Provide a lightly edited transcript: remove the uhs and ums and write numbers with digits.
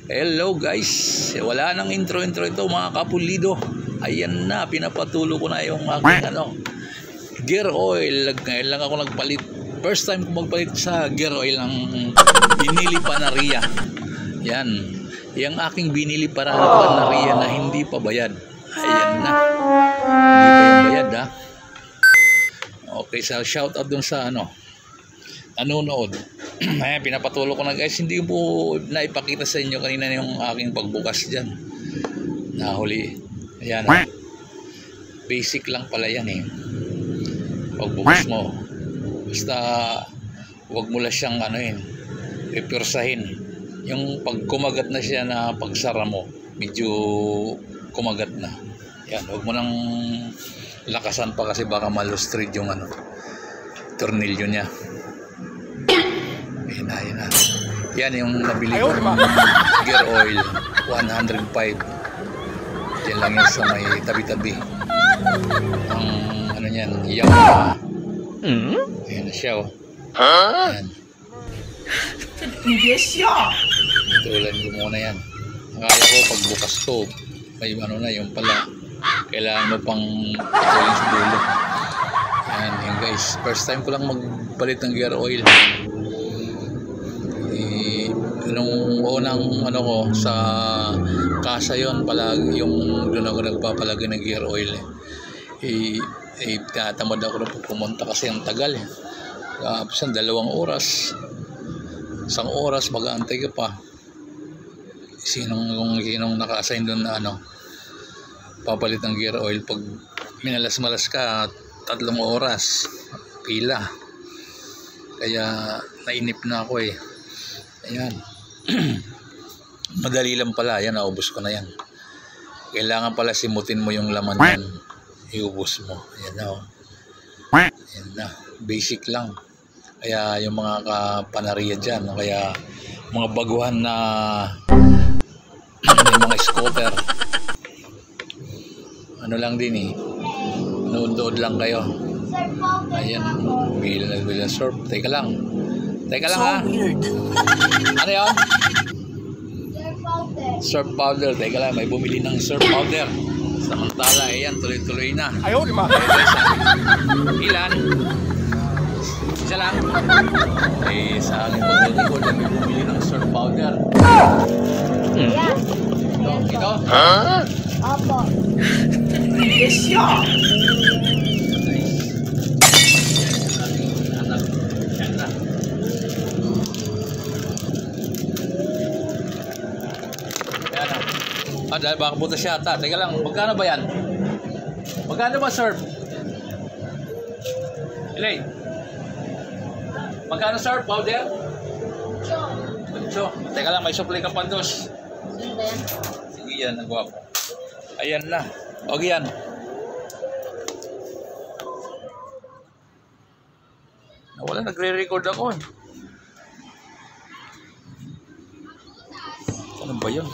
Hello guys, wala nang intro ito mga kapulido. Ayan na, pinapatulo ko na yung aking gear oil. Ngayon lang ako nagpalit. First time ko magpalit sa gear oil ng binili Panaria. Yan, yung aking binili para Panaria na hindi pa bayad. Ayan na, hindi pa yung bayad ha. Okay, so shout out dun sa nanonood. Ayan, pinapatulo ko na guys. Hindi po naipakita sa inyo kanina yung aking pagbukas dyan. Nahuli. Ayan. Basic lang pala yan eh. Pagbukas mo. Basta huwag mo lang siyang pipursahin. Yung pag kumagat na siya na pagsara mo, medyo kumagat na. Yan. Huwag mo nang lakasan pa kasi baka malustrid yung tornilyo niya. Ayan na. Yan yung nabili ko ng gear oil 105. Yan lang yun sa may tabi-tabi ang yan, Yamaha. Ayan na siya Ayan. Tulan ko muna yan. Akala ko pagbukas to may yung pala kailangan mo pang patulin sa dulo. Yan guys, first time ko lang magpalit ng gear oil. Nung unang ko sa kasa yon pala yung doon ako nagpapalagay ng gear oil tinatamad ako na pumunta kasi ang tagal isang 2 oras 1 oras mag-aantay ka pa sinong naka-assign doon na papalit ng gear oil. Pag minalas-malas ka 3 oras pila, kaya nainip na ako ayan. Madali lang pala yan, naubos ko na yan. Kailangan pala simutin mo yung laman yan, iubos mo. Ayan na ayan na, basic lang. Kaya yung mga kapanaria dyan, kaya mga baguhan na yung mga scooter, lang din nood lang kayo. Ayan, bilang surf. Teka lang ha. Ano yun? Surf powder. Teka lang, may bumili ng surf powder. Samantala, ayan, tuloy-tuloy na. Ayaw, lima. Ilan? Isa lang. Sa aking pagkakikod na may bumili ng surf powder. Ito? Ha? Opo. Yes, yeah. Dahil baka butas siya ata. Teka lang, magkano ba yan? Magkano ba surf? Elaine? Magkano surf powder? 8. Teka lang, may supply ka pa dos. Sige yan, ang guwapo. Ayan na. Okay yan. Wala, nagre-record ako Ano ba yun?